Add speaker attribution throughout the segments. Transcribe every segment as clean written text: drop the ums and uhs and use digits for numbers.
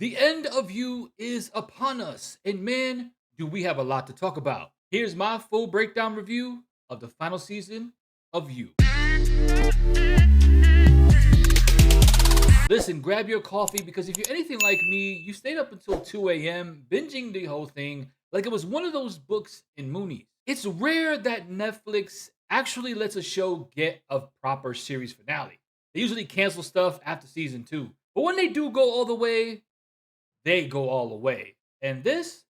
Speaker 1: The end of You is upon us, and man, do we have a lot to talk about. Here's my full breakdown review of the final season of You. Listen, grab your coffee because if you're anything like me, you stayed up until 2 a.m. binging the whole thing like it was one of those books in Moonies. It's rare that Netflix actually lets a show get a proper series finale. They usually cancel stuff after season two. But when they do go all the way, they go all the way. And this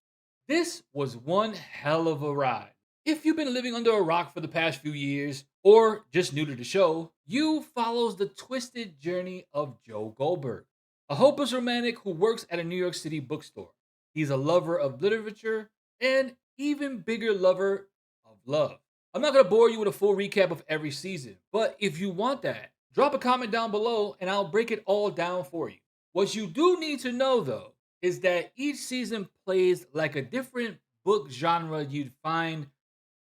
Speaker 1: was one hell of a ride. If you've been living under a rock for the past few years or just new to the show, you follows the twisted journey of Joe Goldberg, a hopeless romantic who works at a New York City bookstore. He's a lover of literature and even bigger lover of love. I'm not going to bore you with a full recap of every season, but if you want that, drop a comment down below and I'll break it all down for you. What you do need to know though is that each season plays like a different book genre you'd find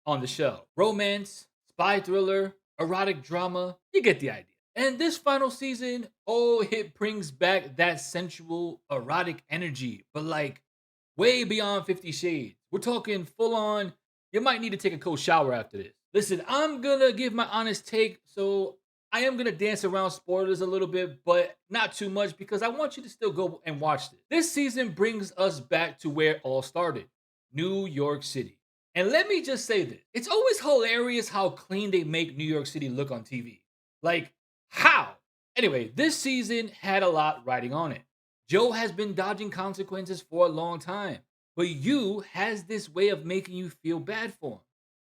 Speaker 1: on the show. Romance, spy thriller, erotic drama, you get the idea. And this final season, oh, it brings back that sensual, erotic energy, but like way beyond 50 Shades. We're talking full on, you might need to take a cold shower after this. Listen, I'm gonna give my honest take, so I am gonna dance around spoilers a little bit, but not too much because I want you to still go and watch this. This season brings us back to where it all started, New York City. And let me just say this, it's always hilarious how clean they make New York City look on TV. Like, how? Anyway, this season had a lot riding on it. Joe has been dodging consequences for a long time, but you has this way of making you feel bad for him,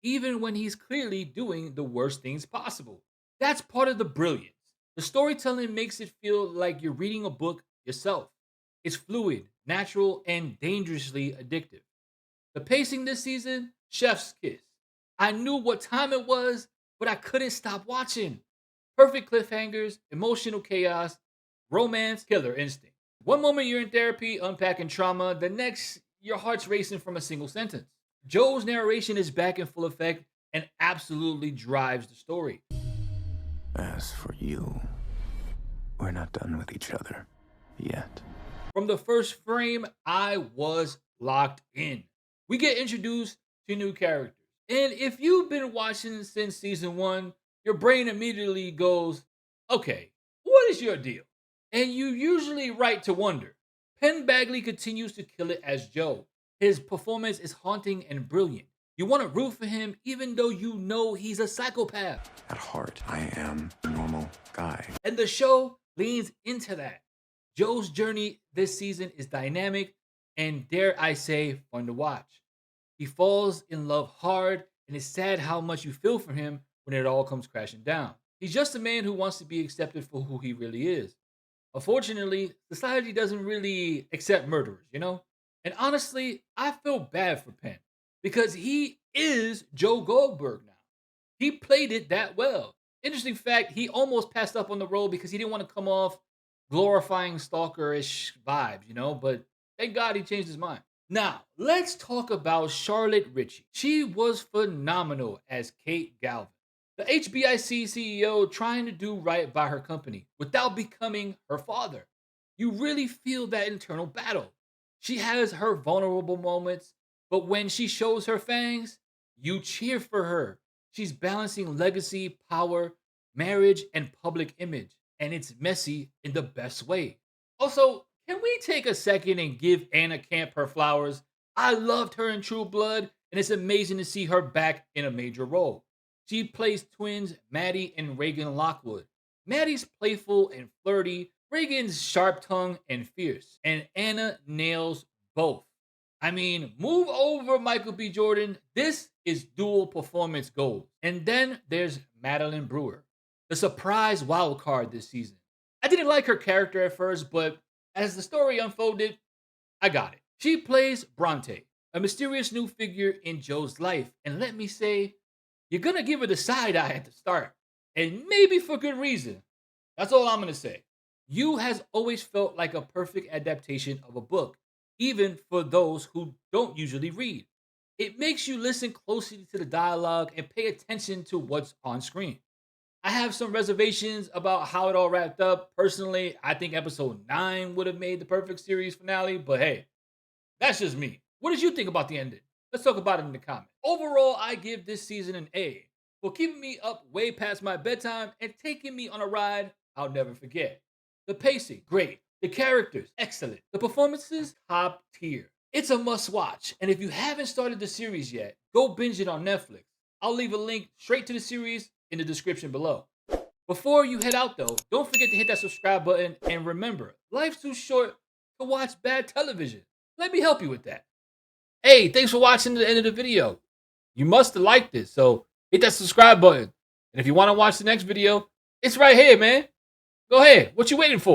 Speaker 1: even when he's clearly doing the worst things possible. That's part of the brilliance. The storytelling makes it feel like you're reading a book yourself. It's fluid, natural, and dangerously addictive. The pacing this season, chef's kiss. I knew what time it was, but I couldn't stop watching. Perfect cliffhangers, emotional chaos, romance, killer instinct. One moment you're in therapy unpacking trauma, the next your heart's racing from a single sentence. Joe's narration is back in full effect and absolutely drives the story.
Speaker 2: As for you, we're not done with each other yet.
Speaker 1: From the first frame, I was locked in. We get introduced to new characters. And if you've been watching since season one, your brain immediately goes, okay, what is your deal? And you usually right to wonder. Penn Bagley continues to kill it as Joe. His performance is haunting and brilliant. You want to root for him even though you know he's a psychopath.
Speaker 2: At heart, I am a normal guy.
Speaker 1: And the show leans into that. Joe's journey this season is dynamic and, dare I say, fun to watch. He falls in love hard, and it's sad how much you feel for him when it all comes crashing down. He's just a man who wants to be accepted for who he really is. Unfortunately, society doesn't really accept murderers, you know? And honestly, I feel bad for Penn because he is Joe Goldberg now. He played it that well. Interesting fact, he almost passed up on the role because he didn't want to come off glorifying stalkerish vibes, you know, but thank God he changed his mind. Now, let's talk about Charlotte Richie. She was phenomenal as Kate Galvin, the HBIC CEO trying to do right by her company without becoming her father. You really feel that internal battle. She has her vulnerable moments, but when she shows her fangs, you cheer for her. She's balancing legacy, power, marriage, and public image, and it's messy in the best way. Also, can we take a second and give Anna Camp her flowers? I loved her in True Blood, and it's amazing to see her back in a major role. She plays twins Maddie and Reagan Lockwood. Maddie's playful and flirty, Reagan's sharp tongued and fierce, and Anna nails both. I mean, move over, Michael B. Jordan. This is dual performance gold. And then there's Madeline Brewer, the surprise wild card this season. I didn't like her character at first, but as the story unfolded, I got it. She plays Bronte, a mysterious new figure in Joe's life. And let me say, you're gonna give her the side eye at the start. And maybe for good reason. That's all I'm gonna say. You has always felt like a perfect adaptation of a book, even for those who don't usually read. It makes you listen closely to the dialogue and pay attention to what's on screen. I have some reservations about how it all wrapped up. Personally, I think episode 9 would have made the perfect series finale, but hey, that's just me. What did you think about the ending? Let's talk about it in the comments. Overall, I give this season an A for keeping me up way past my bedtime and taking me on a ride I'll never forget. The pacing, great. The characters, excellent. The performances, top tier. It's a must watch. And if you haven't started the series yet, go binge it on Netflix. I'll leave a link straight to the series in the description below. Before you head out though, don't forget to hit that subscribe button and remember, life's too short to watch bad television. Let me help you with that. Hey, thanks for watching to the end of the video. You must have liked it, so hit that subscribe button. And if you want to watch the next video, it's right here, man. Go ahead. What you waiting for?